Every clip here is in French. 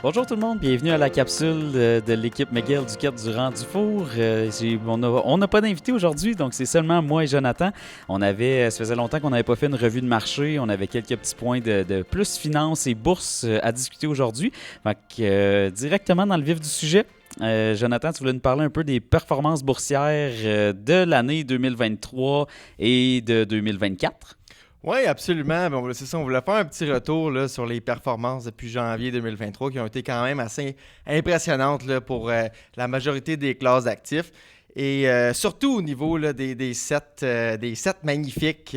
Bonjour tout le monde, bienvenue à la capsule de l'équipe McGill du Quai Durand Dufour. On n'a pas d'invité aujourd'hui, donc c'est seulement moi et Jonathan. Ça faisait longtemps qu'on n'avait pas fait une revue de marché, on avait quelques petits points de plus finance et bourse à discuter aujourd'hui. Fait que, directement dans le vif du sujet, Jonathan, tu voulais nous parler un peu des performances boursières de l'année 2023 et de 2024? Oui, absolument. Bon, c'est ça, on voulait faire un petit retour là, sur les performances depuis janvier 2023 qui ont été quand même assez impressionnantes là, pour la majorité des classes d'actifs. Et surtout au niveau là, des sept magnifiques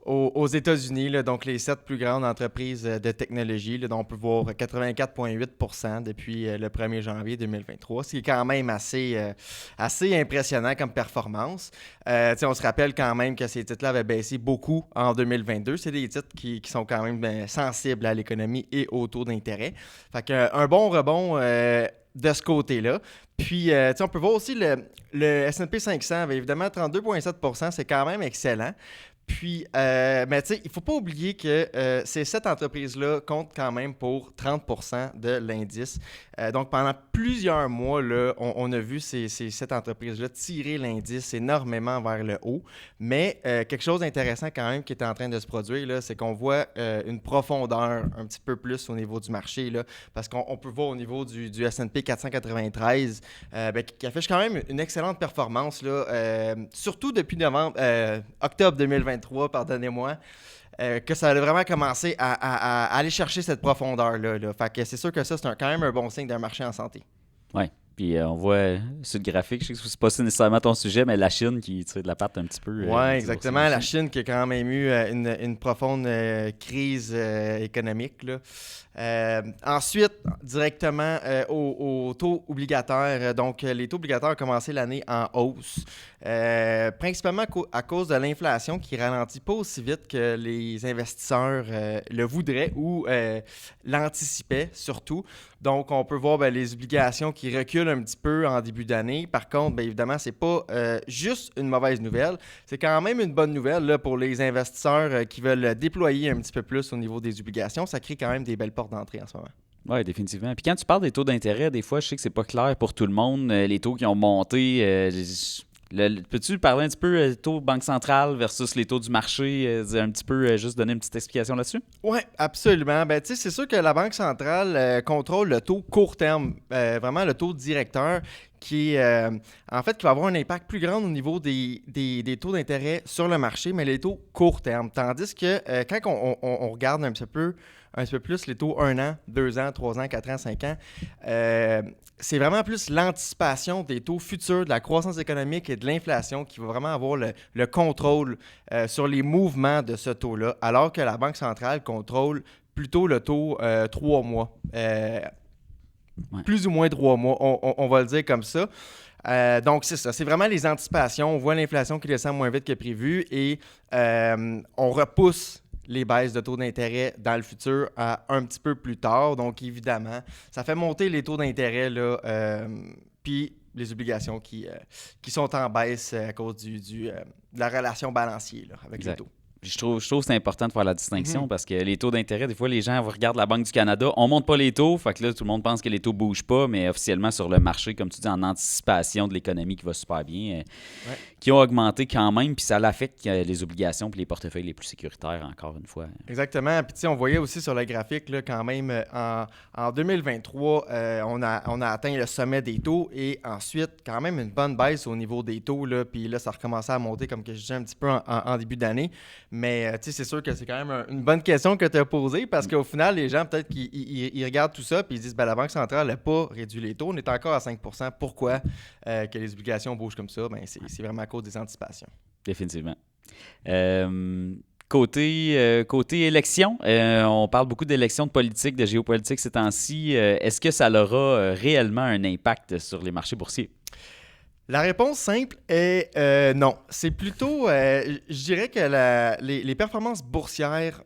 aux États-Unis, là, donc les 7 plus grandes entreprises de technologie, là, dont on peut voir 84,8% depuis le 1er janvier 2023, ce qui est quand même assez impressionnant comme performance. On se rappelle quand même que ces titres-là avaient baissé beaucoup en 2022. C'est des titres qui sont quand même sensibles à l'économie et au taux d'intérêt. Fait qu'un bon rebond de ce côté-là. Puis, on peut voir aussi le S&P 500 avait évidemment 32,7%, c'est quand même excellent. Puis, mais tu sais, il ne faut pas oublier que ces 7 entreprises-là comptent quand même pour 30% de l'indice. Donc, pendant plusieurs mois, là, on a vu ces 7 entreprises-là tirer l'indice énormément vers le haut. Mais quelque chose d'intéressant quand même qui est en train de se produire, là, c'est qu'on voit une profondeur un petit peu plus au niveau du marché, là, parce qu'on peut voir au niveau du S&P 493 qui affiche quand même une excellente performance, là, surtout depuis octobre 2023, pardonnez-moi, que ça a vraiment commencé à aller chercher cette profondeur-là. Là. Fait que c'est sûr que ça, c'est quand même un bon signe d'un marché en santé. Oui, puis on voit sur le graphique, je sais que c'est pas nécessairement ton sujet, mais la Chine qui tire de la patte un petit peu. Oui, exactement. La Chine qui a quand même eu une profonde crise économique, là. Ensuite, directement au taux obligataire. Donc, les taux obligataires ont commencé l'année en hausse, principalement à cause de l'inflation qui ralentit pas aussi vite que les investisseurs le voudraient ou l'anticipaient surtout. Donc, on peut voir les obligations qui reculent un petit peu en début d'année. Par contre, évidemment, c'est pas juste une mauvaise nouvelle. C'est quand même une bonne nouvelle là, pour les investisseurs qui veulent déployer un petit peu plus au niveau des obligations. Ça crée quand même des belles portes d'entrée en ce moment. Oui, définitivement. Puis quand tu parles des taux d'intérêt, des fois, je sais que c'est pas clair pour tout le monde. Les taux qui ont monté, peux-tu parler un petit peu des taux banque centrale versus les taux du marché, un petit peu, juste donner une petite explication là-dessus? Oui, absolument. C'est sûr que la Banque centrale contrôle le taux court terme, vraiment le taux directeur, qui va avoir un impact plus grand au niveau des taux d'intérêt sur le marché, mais les taux court terme. Tandis que quand on regarde un petit peu plus les taux 1 an, 2 ans, 3 ans, 4 ans, 5 ans, c'est vraiment plus l'anticipation des taux futurs, de la croissance économique et de l'inflation qui va vraiment avoir le contrôle sur les mouvements de ce taux-là, alors que la Banque centrale contrôle plutôt le taux 3 mois. Ouais. Plus ou moins 3 mois, on va le dire comme ça. Donc, c'est ça. C'est vraiment les anticipations. On voit l'inflation qui descend moins vite que prévu et on repousse les baisses de taux d'intérêt dans le futur à un petit peu plus tard. Donc, évidemment, ça fait monter les taux d'intérêt, là, puis les obligations qui sont en baisse à cause de la relation balancier là, avec les taux. Je trouve que c'est important de faire la distinction parce que les taux d'intérêt, des fois, les gens regardent la Banque du Canada, on monte pas les taux, fait que là, tout le monde pense que les taux bougent pas, mais officiellement, sur le marché, comme tu dis, en anticipation de l'économie qui va super bien, qui ont augmenté quand même, puis ça l'affecte les obligations puis les portefeuilles les plus sécuritaires, encore une fois. Exactement. Puis, on voyait aussi sur le graphique, là, quand même, en 2023, on a atteint le sommet des taux et ensuite, quand même, une bonne baisse au niveau des taux, là, puis là, ça recommençait à monter, comme que je disais, un petit peu en début d'année. Mais c'est sûr que c'est quand même une bonne question que tu as posée parce qu'au final, les gens, peut-être qu'ils regardent tout ça et ils disent la Banque centrale n'a pas réduit les taux, on est encore à 5%. Pourquoi que les obligations bougent comme ça? C'est vraiment à cause des anticipations. Définitivement. Côté élection, on parle beaucoup d'élections de politique, de géopolitique ces temps-ci. Est-ce que ça aura réellement un impact sur les marchés boursiers? La réponse simple est non. C'est plutôt, je dirais que les performances boursières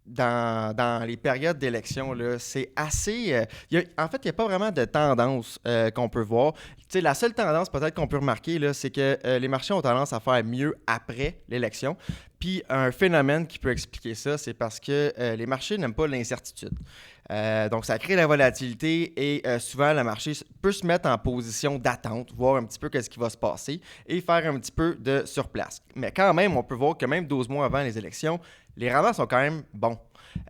dans les périodes d'élection, là, c'est assez... en fait, il n'y a pas vraiment de tendance qu'on peut voir. Tu sais, la seule tendance peut-être qu'on peut remarquer, là, c'est que les marchés ont tendance à faire mieux après l'élection. Puis un phénomène qui peut expliquer ça, c'est parce que les marchés n'aiment pas l'incertitude. Donc, ça crée la volatilité et souvent, le marché peut se mettre en position d'attente, voir un petit peu ce qui va se passer et faire un petit peu de surplace. Mais quand même, on peut voir que même 12 mois avant les élections, les rendements sont quand même bons.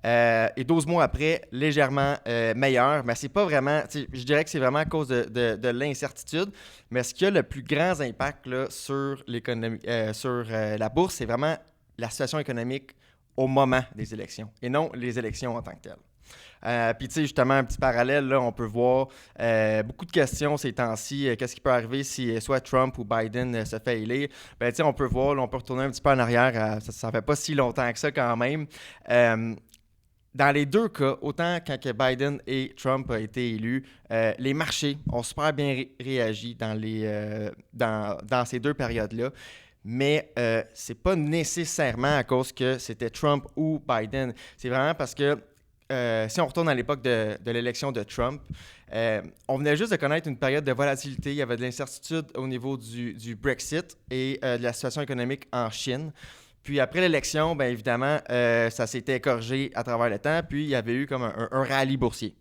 Et 12 mois après, légèrement meilleurs. Mais c'est pas vraiment, je dirais que c'est vraiment à cause de l'incertitude. Mais ce qui a le plus grand impact là, sur l'économie, sur la bourse, c'est vraiment la situation économique au moment des élections et non les élections en tant que telles. Puis, tu sais, justement, un petit parallèle, là, on peut voir beaucoup de questions ces temps-ci. Qu'est-ce qui peut arriver si soit Trump ou Biden se fait élire? Ben, tu sais, on peut voir, là, on peut retourner un petit peu en arrière. Ça fait pas si longtemps que ça, quand même. Dans les deux cas, autant quand Biden et Trump ont été élus, les marchés ont super bien réagi dans ces deux périodes-là. Mais c'est pas nécessairement à cause que c'était Trump ou Biden. C'est vraiment parce que si on retourne à l'époque de l'élection de Trump, on venait juste de connaître une période de volatilité. Il y avait de l'incertitude au niveau du Brexit et de la situation économique en Chine. Puis après l'élection, bien évidemment, ça s'était corrigé à travers le temps. Puis il y avait eu comme un rallye boursier.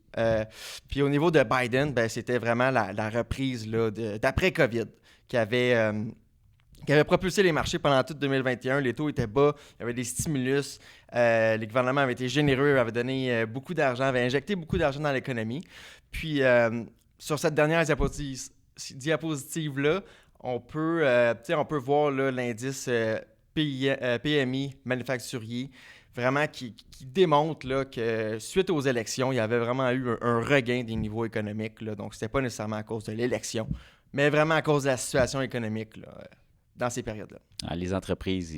Puis au niveau de Biden, bien, c'était vraiment la reprise là, d'après-COVID qui avait propulsé les marchés pendant tout 2021. Les taux étaient bas, il y avait des stimulus, les gouvernements avaient été généreux, avaient donné beaucoup d'argent, avaient injecté beaucoup d'argent dans l'économie. Puis, sur cette dernière diapositive-là, on peut voir là, l'indice PMI manufacturier, vraiment qui démontre là, que suite aux élections, il y avait vraiment eu un regain des niveaux économiques. Là, donc, ce n'était pas nécessairement à cause de l'élection, mais vraiment à cause de la situation économique là, dans ces périodes-là. Ah, les entreprises,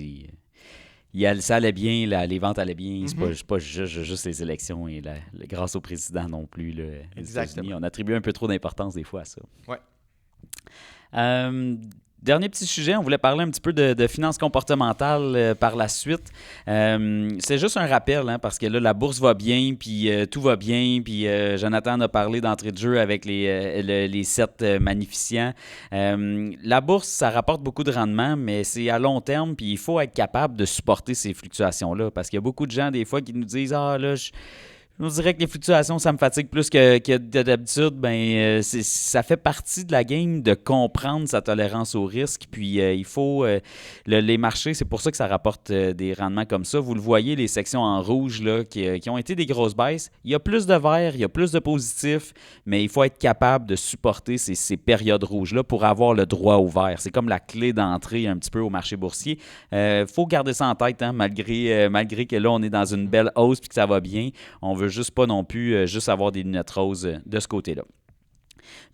ça allait bien, les ventes allaient bien. Mm-hmm. C'est pas juste les élections et grâce au président non plus. Là, les États-Unis, on attribue un peu trop d'importance des fois à ça. Ouais. Dernier petit sujet, on voulait parler un petit peu de finances comportementales par la suite. C'est juste un rappel, hein, parce que là, la bourse va bien, puis tout va bien, puis Jonathan a parlé d'entrée de jeu avec les 7 magnificents. La bourse, ça rapporte beaucoup de rendement, mais c'est à long terme, puis il faut être capable de supporter ces fluctuations-là, parce qu'il y a beaucoup de gens, des fois, qui nous disent « Ah, là, je vous dirais que les fluctuations, ça me fatigue plus que d'habitude. Ça fait partie de la game de comprendre sa tolérance au risque. Puis il faut... les marchés, c'est pour ça que ça rapporte des rendements comme ça. Vous le voyez, les sections en rouge là, qui ont été des grosses baisses. Il y a plus de vert, il y a plus de positifs, mais il faut être capable de supporter ces périodes rouges-là pour avoir le droit au vert. C'est comme la clé d'entrée un petit peu au marché boursier. Faut garder ça en tête, hein, malgré que là, on est dans une belle hausse et que ça va bien. On veut juste pas non plus juste avoir des lunettes roses de ce côté-là.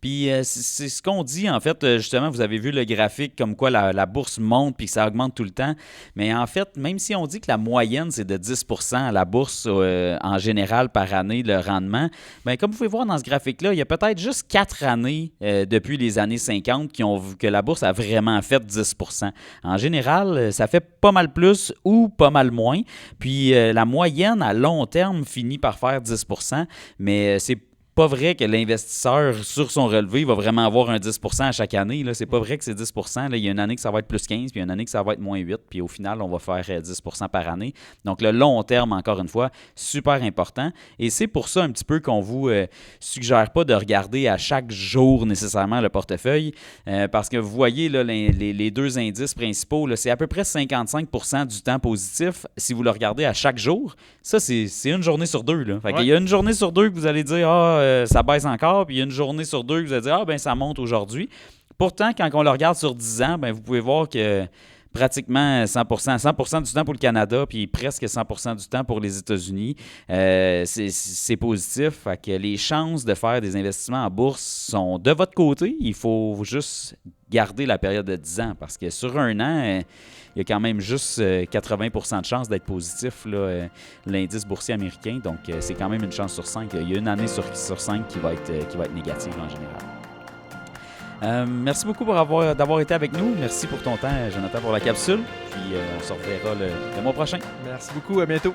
Puis c'est ce qu'on dit, en fait, justement, vous avez vu le graphique comme quoi la bourse monte puis que ça augmente tout le temps. Mais en fait, même si on dit que la moyenne, c'est de 10% à la bourse en général par année, le rendement, bien, comme vous pouvez voir dans ce graphique-là, il y a peut-être juste 4 années depuis les années 50 que la bourse a vraiment fait 10%. En général, ça fait pas mal plus ou pas mal moins. Puis la moyenne à long terme finit par faire 10%, mais c'est pas vrai que l'investisseur, sur son relevé, va vraiment avoir un 10% à chaque année. Là. C'est pas vrai que c'est 10%. Là. Il y a une année que ça va être plus 15, puis il y a une année que ça va être moins 8, puis au final, on va faire 10% par année. Donc, le long terme, encore une fois, super important. Et c'est pour ça un petit peu qu'on vous suggère pas de regarder à chaque jour nécessairement le portefeuille, parce que vous voyez là, les deux indices principaux, là, c'est à peu près 55% du temps positif si vous le regardez à chaque jour. Ça, c'est une journée sur deux. Là. Fait qu'il y a une journée sur deux que vous allez dire ça baisse encore, puis il y a une journée sur deux que vous allez dire ça monte aujourd'hui. Pourtant, quand on le regarde sur 10 ans, vous pouvez voir que pratiquement 100% du temps pour le Canada, puis presque 100% du temps pour les États-Unis, c'est positif. Fait que les chances de faire des investissements en bourse sont de votre côté. Il faut juste garder la période de 10 ans, parce que sur un an, il y a quand même juste 80% de chances d'être positif, là, l'indice boursier américain. Donc, c'est quand même une chance sur 5. Il y a une année sur 5 qui va être négative en général. Merci beaucoup d'avoir été avec nous. Merci pour ton temps, Jonathan, pour la capsule. Puis, on se reverra le mois prochain. Merci beaucoup. À bientôt.